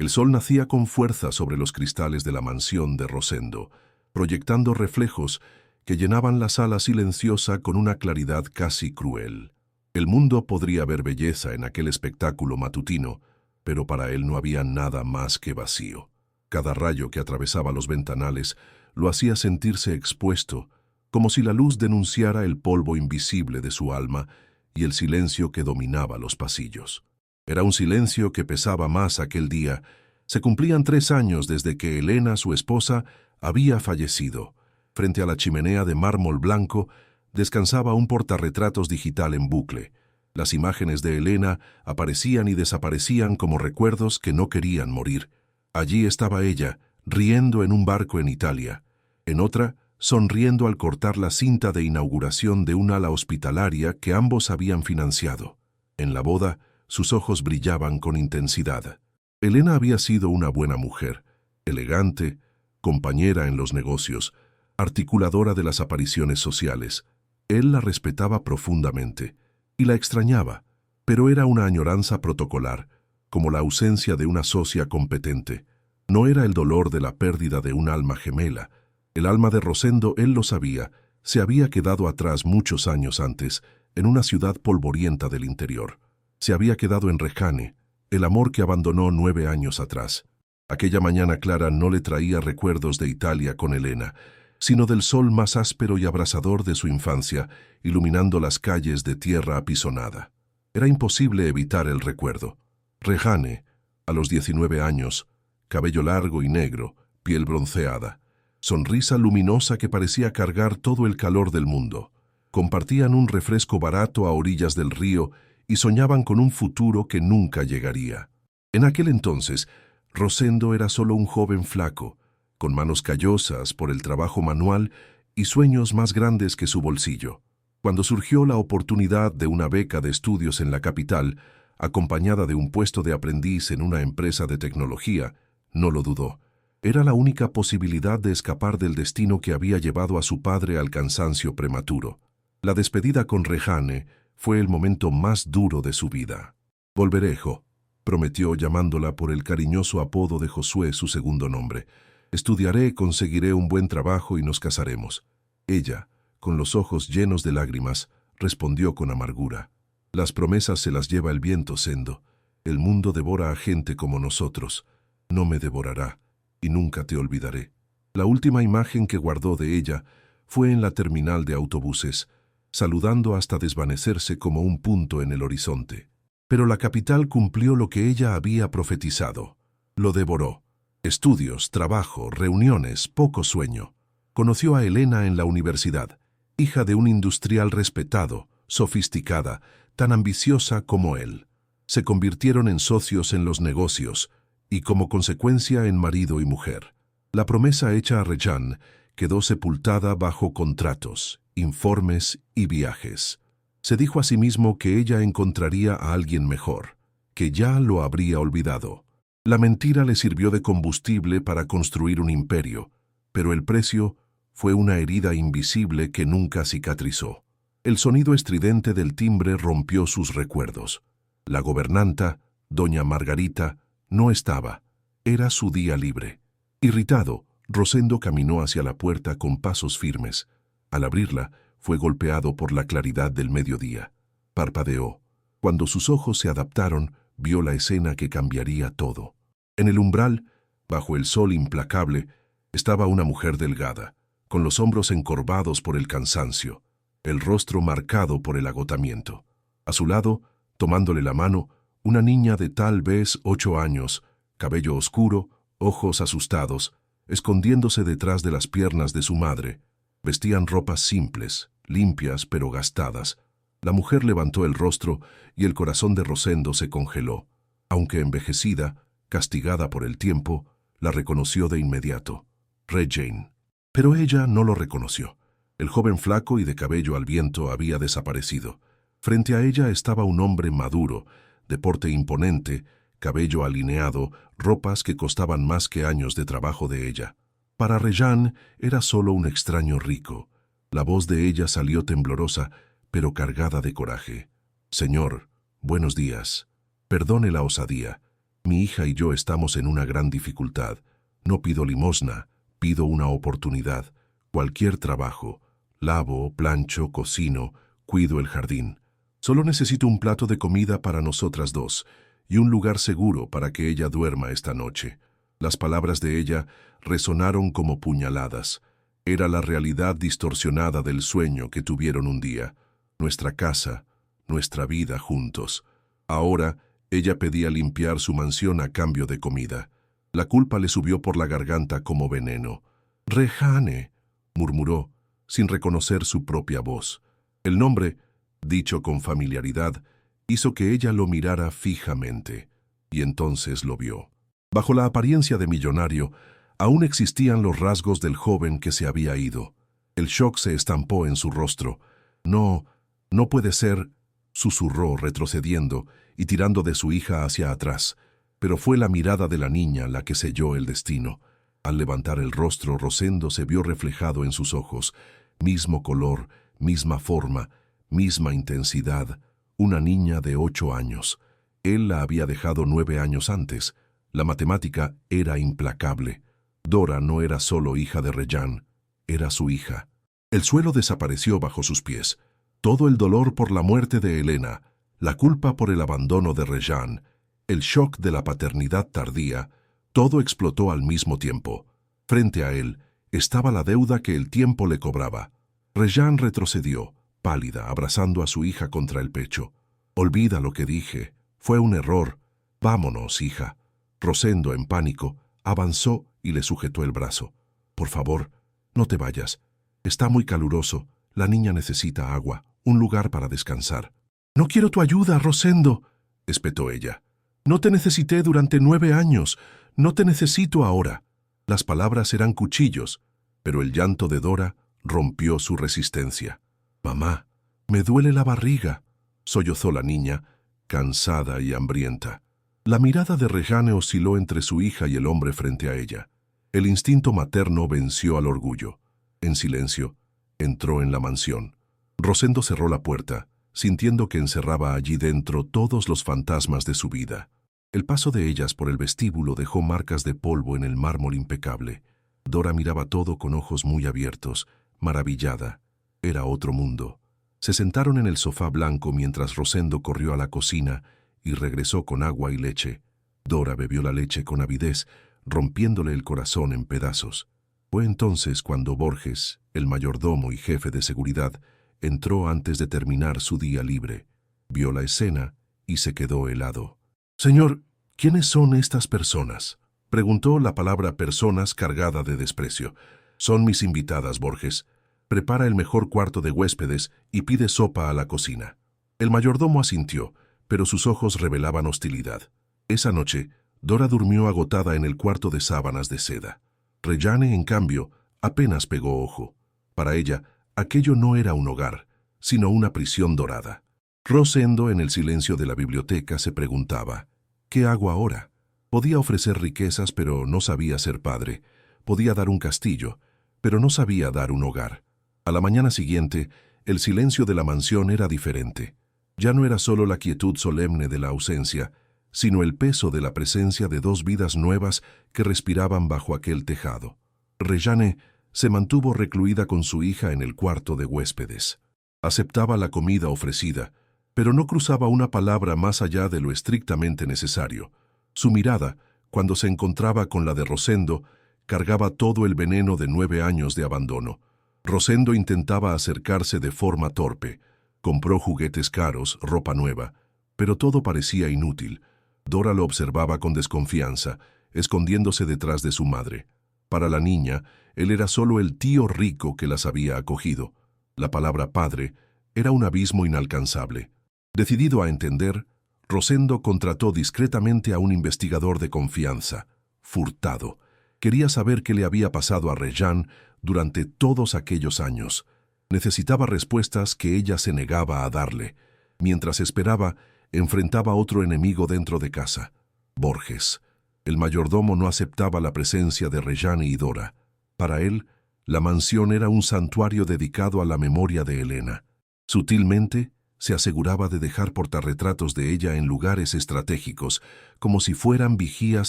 El sol nacía con fuerza sobre los cristales de la mansión de Rosendo, proyectando reflejos que llenaban la sala silenciosa con una claridad casi cruel. El mundo podría ver belleza en aquel espectáculo matutino, pero para él no había nada más que vacío. Cada rayo que atravesaba los ventanales lo hacía sentirse expuesto, como si la luz denunciara el polvo invisible de su alma y el silencio que dominaba los pasillos. Era un silencio que pesaba más aquel día. Se cumplían 3 años desde que Elena, su esposa, había fallecido. Frente a la chimenea de mármol blanco descansaba un portarretratos digital en bucle. Las imágenes de Elena aparecían y desaparecían como recuerdos que no querían morir. Allí estaba ella, riendo en un barco en Italia. En otra, sonriendo al cortar la cinta de inauguración de un ala hospitalaria que ambos habían financiado. En la boda, sus ojos brillaban con intensidad. Elena había sido una buena mujer, elegante, compañera en los negocios, articuladora de las apariciones sociales. Él la respetaba profundamente y la extrañaba, pero era una añoranza protocolar, como la ausencia de una socia competente. No era el dolor de la pérdida de un alma gemela. El alma de Rosendo, él lo sabía, se había quedado atrás muchos años antes, en una ciudad polvorienta del interior. Se había quedado en Rejane, el amor que abandonó 9 años atrás. Aquella mañana clara no le traía recuerdos de Italia con Elena, sino del sol más áspero y abrasador de su infancia, iluminando las calles de tierra apisonada. Era imposible evitar el recuerdo. Rejane, a los 19 años, cabello largo y negro, piel bronceada, sonrisa luminosa que parecía cargar todo el calor del mundo. Compartían un refresco barato a orillas del río y soñaban con un futuro que nunca llegaría. En aquel entonces, Rosendo era solo un joven flaco, con manos callosas por el trabajo manual y sueños más grandes que su bolsillo. Cuando surgió la oportunidad de una beca de estudios en la capital, acompañada de un puesto de aprendiz en una empresa de tecnología, no lo dudó. Era la única posibilidad de escapar del destino que había llevado a su padre al cansancio prematuro. La despedida con Rejane fue el momento más duro de su vida. «Volveré, Jo», prometió llamándola por el cariñoso apodo de Josué, su segundo nombre. «Estudiaré, conseguiré un buen trabajo y nos casaremos». Ella, con los ojos llenos de lágrimas, respondió con amargura. «Las promesas se las lleva el viento, Sendo. El mundo devora a gente como nosotros. No me devorará, y nunca te olvidaré». La última imagen que guardó de ella fue en la terminal de autobuses, saludando hasta desvanecerse como un punto en el horizonte. Pero la capital cumplió lo que ella había profetizado. Lo devoró. Estudios, trabajo, reuniones, poco sueño. Conoció a Elena en la universidad, hija de un industrial respetado, sofisticada, tan ambiciosa como él. Se convirtieron en socios en los negocios y, como consecuencia, en marido y mujer. La promesa hecha a Rejane quedó sepultada bajo contratos, informes y viajes. Se dijo a sí mismo que ella encontraría a alguien mejor, que ya lo habría olvidado. La mentira le sirvió de combustible para construir un imperio, pero el precio fue una herida invisible que nunca cicatrizó. El sonido estridente del timbre rompió sus recuerdos. La gobernanta, doña Margarita, no estaba. Era su día libre. Irritado, Rosendo caminó hacia la puerta con pasos firmes. Al abrirla, fue golpeado por la claridad del mediodía. Parpadeó. Cuando sus ojos se adaptaron, vio la escena que cambiaría todo. En el umbral, bajo el sol implacable, estaba una mujer delgada, con los hombros encorvados por el cansancio, el rostro marcado por el agotamiento. A su lado, tomándole la mano, una niña de tal vez 8 años, cabello oscuro, ojos asustados, escondiéndose detrás de las piernas de su madre. Vestían ropas simples, limpias pero gastadas. La mujer levantó el rostro y el corazón de Rosendo se congeló. Aunque envejecida, castigada por el tiempo, la reconoció de inmediato. Rejane. Pero ella no lo reconoció. El joven flaco y de cabello al viento había desaparecido. Frente a ella estaba un hombre maduro, de porte imponente, cabello alineado, ropas que costaban más que años de trabajo de ella. Para Rejane era solo un extraño rico. La voz de ella salió temblorosa, pero cargada de coraje. «Señor, buenos días. Perdone la osadía. Mi hija y yo estamos en una gran dificultad. No pido limosna, pido una oportunidad. Cualquier trabajo. Lavo, plancho, cocino, cuido el jardín. Solo necesito un plato de comida para nosotras dos y un lugar seguro para que ella duerma esta noche. Las palabras de ella resonaron como puñaladas. Era la realidad distorsionada del sueño que tuvieron un día. Nuestra casa, nuestra vida juntos. Ahora, ella pedía limpiar su mansión a cambio de comida. La culpa le subió por la garganta como veneno. «Rejane», murmuró, sin reconocer su propia voz. El nombre, dicho con familiaridad, hizo que ella lo mirara fijamente, y entonces lo vio. Bajo la apariencia de millonario, aún existían los rasgos del joven que se había ido. El shock se estampó en su rostro. «No, no puede ser», susurró retrocediendo y tirando de su hija hacia atrás, pero fue la mirada de la niña la que selló el destino. Al levantar el rostro, Rosendo se vio reflejado en sus ojos, mismo color, misma forma, misma intensidad, una niña de 8 años. Él la había dejado 9 años antes. La matemática era implacable. Dora no era solo hija de Rejane, era su hija. El suelo desapareció bajo sus pies. Todo el dolor por la muerte de Helena, la culpa por el abandono de Rejane, el shock de la paternidad tardía, todo explotó al mismo tiempo. Frente a él estaba la deuda que el tiempo le cobraba. Rejane retrocedió, pálida, abrazando a su hija contra el pecho. «Olvida lo que dije. Fue un error. Vámonos, hija». Rosendo, en pánico, avanzó y le sujetó el brazo. «Por favor, no te vayas. Está muy caluroso. La niña necesita agua, un lugar para descansar». «No quiero tu ayuda, Rosendo», espetó ella. «No te necesité durante 9 años. No te necesito ahora». Las palabras eran cuchillos, pero el llanto de Dora rompió su resistencia. «Mamá, me duele la barriga», sollozó la niña, cansada y hambrienta. La mirada de Rejane osciló entre su hija y el hombre frente a ella. El instinto materno venció al orgullo. En silencio, entró en la mansión. Rosendo cerró la puerta, sintiendo que encerraba allí dentro todos los fantasmas de su vida. El paso de ellas por el vestíbulo dejó marcas de polvo en el mármol impecable. Dora miraba todo con ojos muy abiertos, maravillada. Era otro mundo. Se sentaron en el sofá blanco mientras Rosendo corrió a la cocina y regresó con agua y leche. Dora bebió la leche con avidez, rompiéndole el corazón en pedazos. Fue entonces cuando Borges, el mayordomo y jefe de seguridad, entró antes de terminar su día libre. Vio la escena y se quedó helado. «Señor, ¿quiénes son estas personas?», preguntó, la palabra personas cargada de desprecio. «Son mis invitadas, Borges. Prepara el mejor cuarto de huéspedes y pide sopa a la cocina». El mayordomo asintió, pero sus ojos revelaban hostilidad. Esa noche, Dora durmió agotada en el cuarto de sábanas de seda. Rejane, en cambio, apenas pegó ojo. Para ella, aquello no era un hogar, sino una prisión dorada. Rosendo, en el silencio de la biblioteca, se preguntaba, ¿qué hago ahora? Podía ofrecer riquezas, pero no sabía ser padre. Podía dar un castillo, pero no sabía dar un hogar. A la mañana siguiente, el silencio de la mansión era diferente. Ya no era solo la quietud solemne de la ausencia, sino el peso de la presencia de 2 vidas nuevas que respiraban bajo aquel tejado. Rejane se mantuvo recluida con su hija en el cuarto de huéspedes. Aceptaba la comida ofrecida, pero no cruzaba una palabra más allá de lo estrictamente necesario. Su mirada, cuando se encontraba con la de Rosendo, cargaba todo el veneno de 9 años de abandono. Rosendo intentaba acercarse de forma torpe. Compró juguetes caros, ropa nueva, pero todo parecía inútil. Dora lo observaba con desconfianza, escondiéndose detrás de su madre. Para la niña, él era solo el tío rico que las había acogido. La palabra padre era un abismo inalcanzable. Decidido a entender, Rosendo contrató discretamente a un investigador de confianza, Furtado. Quería saber qué le había pasado a Rejane durante todos aquellos años. Necesitaba respuestas que ella se negaba a darle. Mientras esperaba, enfrentaba otro enemigo dentro de casa, Borges. El mayordomo no aceptaba la presencia de Rejane y Dora. Para él, la mansión era un santuario dedicado a la memoria de Helena. Sutilmente, Se aseguraba de dejar portarretratos de ella en lugares estratégicos, como si fueran vigías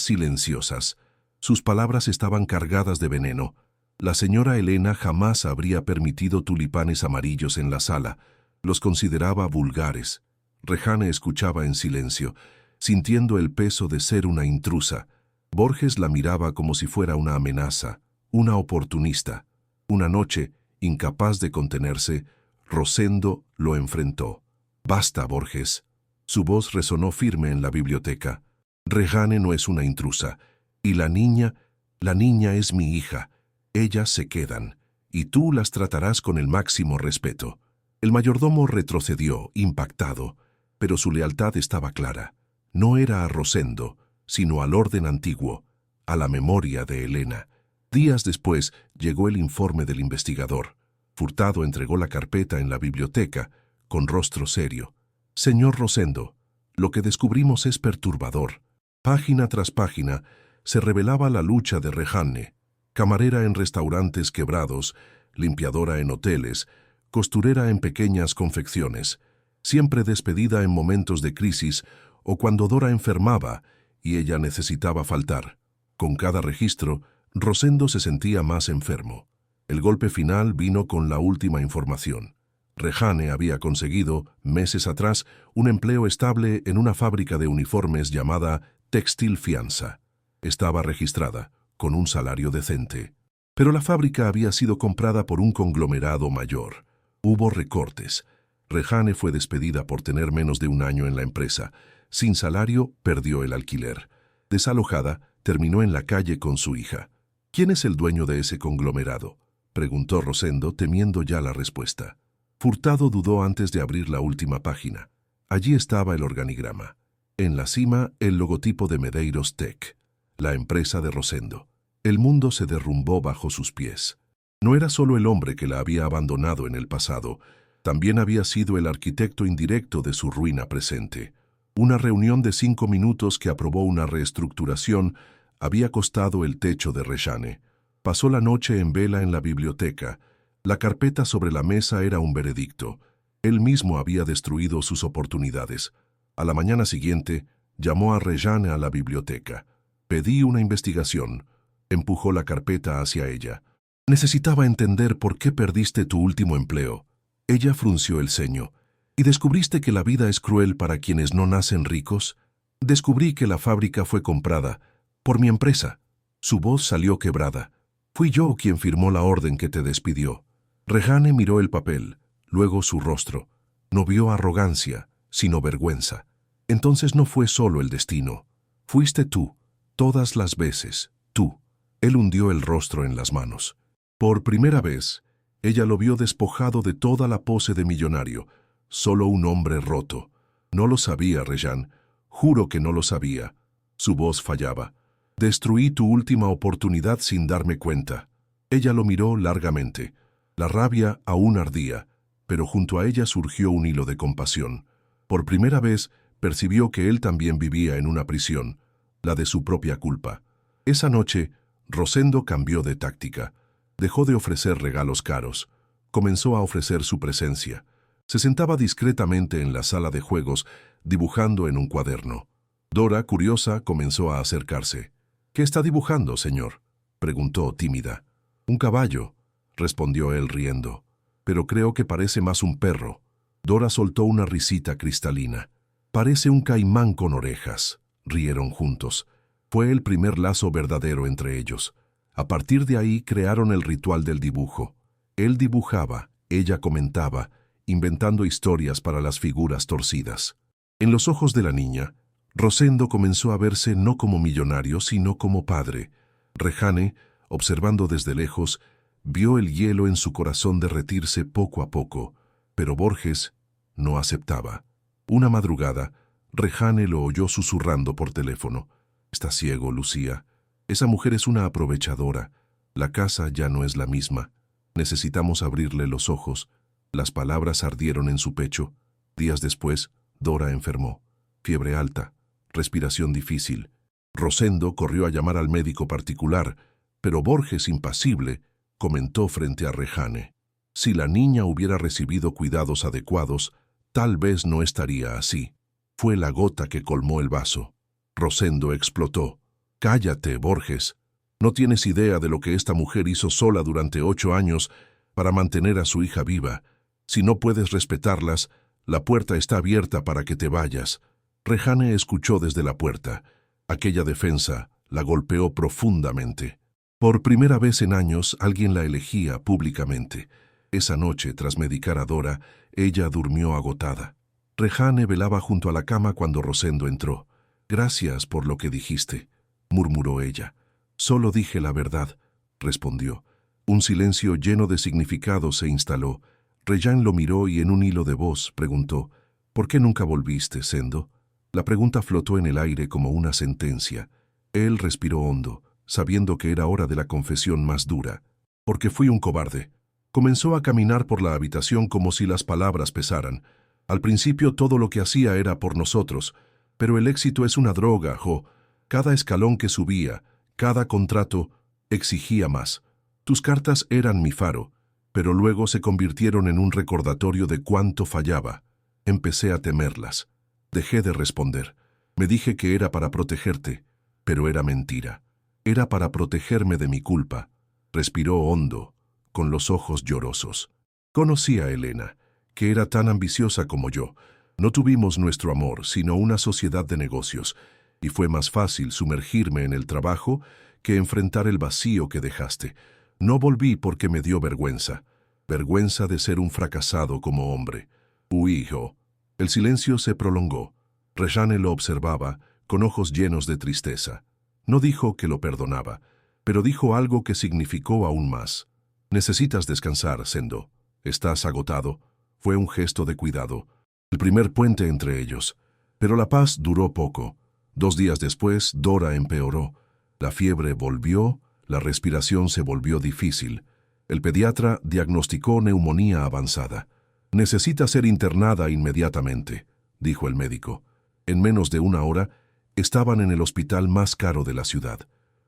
silenciosas. Sus palabras estaban cargadas de veneno. La señora Elena jamás habría permitido tulipanes amarillos en la sala. Los consideraba vulgares. Rejane escuchaba en silencio, sintiendo el peso de ser una intrusa. Borges la miraba como si fuera una amenaza, una oportunista. Una noche, incapaz de contenerse, Rosendo lo enfrentó. «Basta, Borges». Su voz resonó firme en la biblioteca. «Rejane no es una intrusa. Y la niña es mi hija. Ellas se quedan, y tú las tratarás con el máximo respeto». El mayordomo retrocedió, impactado, pero su lealtad estaba clara. No era a Rosendo, sino al orden antiguo, a la memoria de Elena. Días después llegó el informe del investigador. Furtado entregó la carpeta en la biblioteca, con rostro serio. «Señor Rosendo, lo que descubrimos es perturbador». Página tras página se revelaba la lucha de Rejane, camarera en restaurantes quebrados, limpiadora en hoteles, costurera en pequeñas confecciones, siempre despedida en momentos de crisis o cuando Dora enfermaba y ella necesitaba faltar. Con cada registro, Rosendo se sentía más enfermo. El golpe final vino con la última información. Rejane había conseguido, meses atrás, un empleo estable en una fábrica de uniformes llamada Textil Fianza. Estaba registrada, con un salario decente. Pero la fábrica había sido comprada por un conglomerado mayor. Hubo recortes. Rejane fue despedida por tener menos de un año en la empresa. Sin salario, perdió el alquiler. Desalojada, terminó en la calle con su hija. «¿Quién es el dueño de ese conglomerado?», preguntó Rosendo, temiendo ya la respuesta. Furtado dudó antes de abrir la última página. Allí estaba el organigrama. En la cima, el logotipo de Medeiros Tech, la empresa de Rosendo. El mundo se derrumbó bajo sus pies. No era solo el hombre que la había abandonado en el pasado, también había sido el arquitecto indirecto de su ruina presente. Una reunión de 5 minutos que aprobó una reestructuración había costado el techo de Rejane. Pasó la noche en vela en la biblioteca. La carpeta sobre la mesa era un veredicto. Él mismo había destruido sus oportunidades. A la mañana siguiente, llamó a Rejane a la biblioteca. «Pedí una investigación». Empujó la carpeta hacia ella. «Necesitaba entender por qué perdiste tu último empleo». Ella frunció el ceño. «¿Y descubriste que la vida es cruel para quienes no nacen ricos?» «Descubrí que la fábrica fue comprada por mi empresa». Su voz salió quebrada. «Fui yo quien firmó la orden que te despidió». Rejane miró el papel, luego su rostro. No vio arrogancia, sino vergüenza. «Entonces no fue solo el destino. Fuiste tú, todas las veces, tú». Él hundió el rostro en las manos. Por primera vez, ella lo vio despojado de toda la pose de millonario, solo un hombre roto. «No lo sabía, Rejane. Juro que no lo sabía». Su voz fallaba. «Destruí tu última oportunidad sin darme cuenta». Ella lo miró largamente. La rabia aún ardía, pero junto a ella surgió un hilo de compasión. Por primera vez, percibió que él también vivía en una prisión, la de su propia culpa. Esa noche, Rosendo cambió de táctica. Dejó de ofrecer regalos caros. Comenzó a ofrecer su presencia. Se sentaba discretamente en la sala de juegos, dibujando en un cuaderno. Dora, curiosa, comenzó a acercarse. «¿Qué está dibujando, señor?», preguntó tímida. «Un caballo», respondió él riendo. «Pero creo que parece más un perro». Dora soltó una risita cristalina. «Parece un caimán con orejas». Rieron juntos. Fue el primer lazo verdadero entre ellos. A partir de ahí crearon el ritual del dibujo. Él dibujaba, ella comentaba, inventando historias para las figuras torcidas. En los ojos de la niña, Rosendo comenzó a verse no como millonario, sino como padre. Rejane, observando desde lejos, vio el hielo en su corazón derretirse poco a poco, pero Borges no aceptaba. Una madrugada, Rejane lo oyó susurrando por teléfono. «Está ciego, Lucía. Esa mujer es una aprovechadora. La casa ya no es la misma. Necesitamos abrirle los ojos». Las palabras ardieron en su pecho. Días después, Dora enfermó. Fiebre alta, respiración difícil. Rosendo corrió a llamar al médico particular, pero Borges, impasible, comentó frente a Rejane: «Si la niña hubiera recibido cuidados adecuados, tal vez no estaría así. Fue la gota que colmó el vaso. Rosendo explotó. «Cállate, Borges. No tienes idea de lo que esta mujer hizo sola durante 8 años para mantener a su hija viva. Si no puedes respetarlas, la puerta está abierta para que te vayas». Rejane escuchó desde la puerta. Aquella defensa la golpeó profundamente. Por primera vez en años, alguien la elegía públicamente. Esa noche, tras medicar a Dora, ella durmió agotada. Rejane velaba junto a la cama cuando Rosendo entró. «Gracias por lo que dijiste», murmuró ella. «Solo dije la verdad», respondió. Un silencio lleno de significado se instaló. Rejane lo miró y en un hilo de voz preguntó: «¿Por qué nunca volviste, Sendo?». La pregunta flotó en el aire como una sentencia. Él respiró hondo, sabiendo que era hora de la confesión más dura. «Porque fui un cobarde». Comenzó a caminar por la habitación como si las palabras pesaran. Al principio todo lo que hacía era por nosotros, pero el éxito es una droga, Jo. Cada escalón que subía, cada contrato, exigía más. Tus cartas eran mi faro, pero luego se convirtieron en un recordatorio de cuánto fallaba. Empecé a temerlas. Dejé de responder. Me dije que era para protegerte, pero era mentira. Era para protegerme de mi culpa. Respiró hondo, con los ojos llorosos. Conocí a Elena, que era tan ambiciosa como yo. No tuvimos nuestro amor, sino una sociedad de negocios, y fue más fácil sumergirme en el trabajo que enfrentar el vacío que dejaste. No volví porque me dio vergüenza. Vergüenza de ser un fracasado como hombre. Huí, Jo. El silencio se prolongó. Rejane lo observaba, con ojos llenos de tristeza. No dijo que lo perdonaba, pero dijo algo que significó aún más. «Necesitas descansar, Sendo. Estás agotado». Fue un gesto de cuidado. El primer puente entre ellos. Pero la paz duró poco. 2 días después, Dora empeoró. La fiebre volvió, la respiración se volvió difícil. El pediatra diagnosticó neumonía avanzada. «Necesita ser internada inmediatamente», dijo el médico. En menos de 1 hora, estaban en el hospital más caro de la ciudad.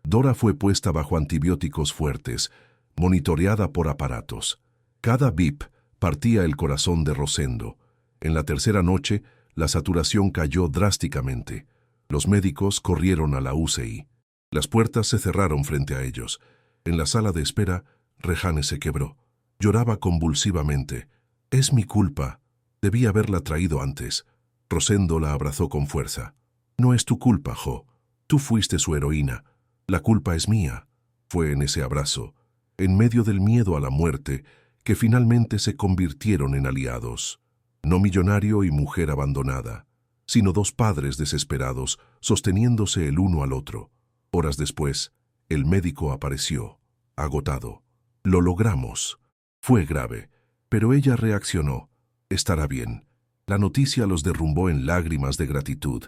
Dora fue puesta bajo antibióticos fuertes, monitoreada por aparatos. Cada bip partía el corazón de Rosendo. En la tercera noche, la saturación cayó drásticamente. Los médicos corrieron a la UCI. Las puertas se cerraron frente a ellos. En la sala de espera, Rejane se quebró. Lloraba convulsivamente. «Es mi culpa. Debí haberla traído antes». Rosendo la abrazó con fuerza. «No es tu culpa, Jo. Tú fuiste su heroína. La culpa es mía». Fue en ese abrazo, en medio del miedo a la muerte, que finalmente se convirtieron en aliados. No millonario y mujer abandonada, sino 2 padres desesperados, sosteniéndose el uno al otro. Horas después, el médico apareció, agotado. «Lo logramos». Fue grave, pero ella reaccionó. «Estará bien». La noticia los derrumbó en lágrimas de gratitud.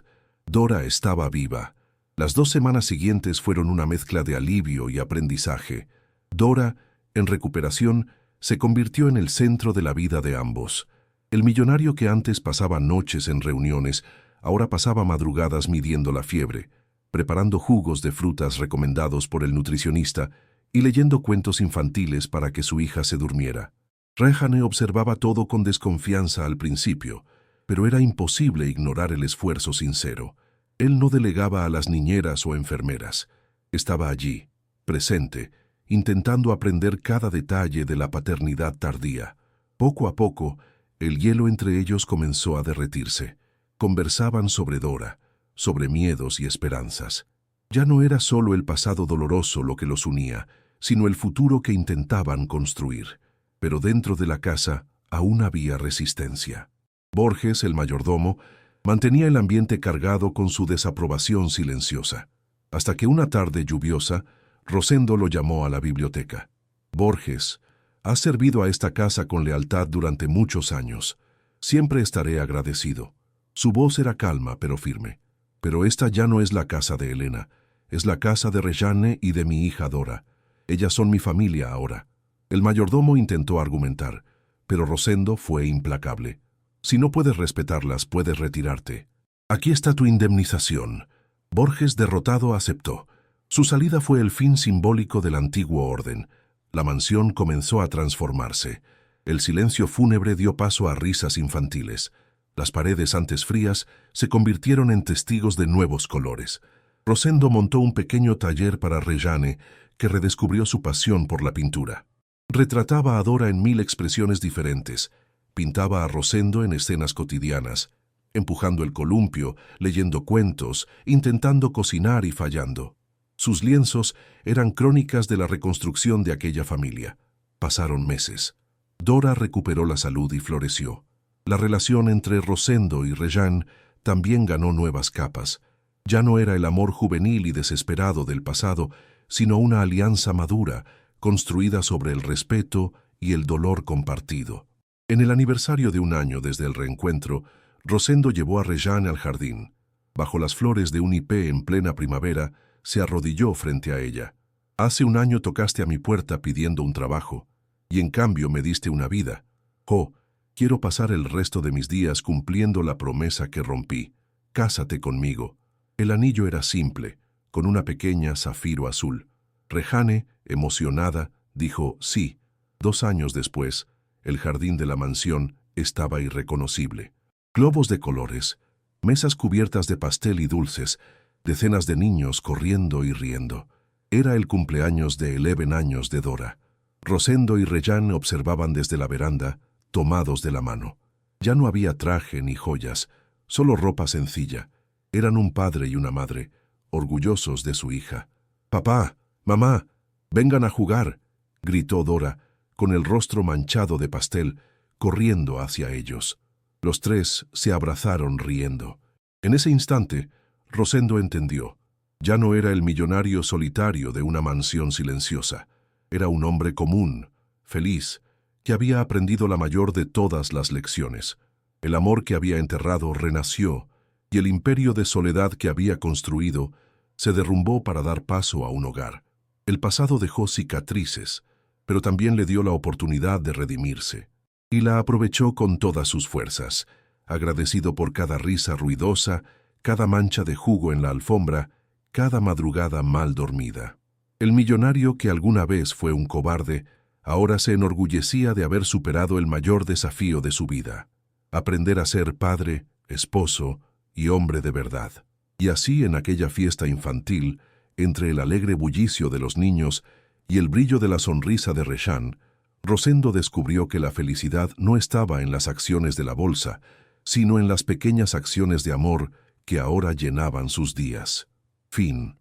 Dora estaba viva. Las 2 semanas siguientes fueron una mezcla de alivio y aprendizaje. Dora, en recuperación, se convirtió en el centro de la vida de ambos. El millonario que antes pasaba noches en reuniones, ahora pasaba madrugadas midiendo la fiebre, preparando jugos de frutas recomendados por el nutricionista y leyendo cuentos infantiles para que su hija se durmiera. Rejane observaba todo con desconfianza al principio, pero era imposible ignorar el esfuerzo sincero. Él no delegaba a las niñeras o enfermeras. Estaba allí, presente, intentando aprender cada detalle de la paternidad tardía. Poco a poco, el hielo entre ellos comenzó a derretirse. Conversaban sobre Dora, sobre miedos y esperanzas. Ya no era solo el pasado doloroso lo que los unía, sino el futuro que intentaban construir. Pero dentro de la casa aún había resistencia. Borges, el mayordomo, mantenía el ambiente cargado con su desaprobación silenciosa. Hasta que una tarde lluviosa, Rosendo lo llamó a la biblioteca. «Borges, has servido a esta casa con lealtad durante muchos años. Siempre estaré agradecido». Su voz era calma pero firme. «Pero esta ya no es la casa de Elena. Es la casa de Rejane y de mi hija Dora. Ellas son mi familia ahora». El mayordomo intentó argumentar, pero Rosendo fue implacable. «Si no puedes respetarlas, puedes retirarte. Aquí está tu indemnización». Borges, derrotado, aceptó. Su salida fue el fin simbólico del antiguo orden. La mansión comenzó a transformarse. El silencio fúnebre dio paso a risas infantiles. Las paredes antes frías se convirtieron en testigos de nuevos colores. Rosendo montó un pequeño taller para Rejane, que redescubrió su pasión por la pintura. Retrataba a Dora en 1000 expresiones diferentes. Pintaba a Rosendo en escenas cotidianas, empujando el columpio, leyendo cuentos, intentando cocinar y fallando. Sus lienzos eran crónicas de la reconstrucción de aquella familia. Pasaron meses. Dora recuperó la salud y floreció. La relación entre Rosendo y Rejane también ganó nuevas capas. Ya no era el amor juvenil y desesperado del pasado, sino una alianza madura, construida sobre el respeto y el dolor compartido. En el aniversario de 1 año desde el reencuentro, Rosendo llevó a Rejane al jardín. Bajo las flores de un hipé en plena primavera, se arrodilló frente a ella. «Hace 1 año tocaste a mi puerta pidiendo un trabajo, y en cambio me diste una vida. Oh, quiero pasar el resto de mis días cumpliendo la promesa que rompí. Cásate conmigo». El anillo era simple, con una pequeña zafiro azul. Rejane, emocionada, dijo sí. 2 años después, el jardín de la mansión estaba irreconocible. Globos de colores, mesas cubiertas de pastel y dulces, decenas de niños corriendo y riendo. Era el cumpleaños de 11 años de Dora. Rosendo y Rejane observaban desde la veranda, tomados de la mano. Ya no había traje ni joyas, solo ropa sencilla. Eran un padre y una madre, orgullosos de su hija. «Papá, mamá, vengan a jugar», gritó Dora, con el rostro manchado de pastel, corriendo hacia ellos. Los 3 se abrazaron riendo. En ese instante, Rosendo entendió. Ya no era el millonario solitario de una mansión silenciosa. Era un hombre común, feliz, que había aprendido la mayor de todas las lecciones. El amor que había enterrado renació, y el imperio de soledad que había construido se derrumbó para dar paso a un hogar. El pasado dejó cicatrices, pero también le dio la oportunidad de redimirse. Y la aprovechó con todas sus fuerzas, agradecido por cada risa ruidosa, cada mancha de jugo en la alfombra, cada madrugada mal dormida. El millonario que alguna vez fue un cobarde, ahora se enorgullecía de haber superado el mayor desafío de su vida: aprender a ser padre, esposo y hombre de verdad. Y así, en aquella fiesta infantil, entre el alegre bullicio de los niños y el brillo de la sonrisa de Rejane, Rosendo descubrió que la felicidad no estaba en las acciones de la bolsa, sino en las pequeñas acciones de amor que ahora llenaban sus días. Fin.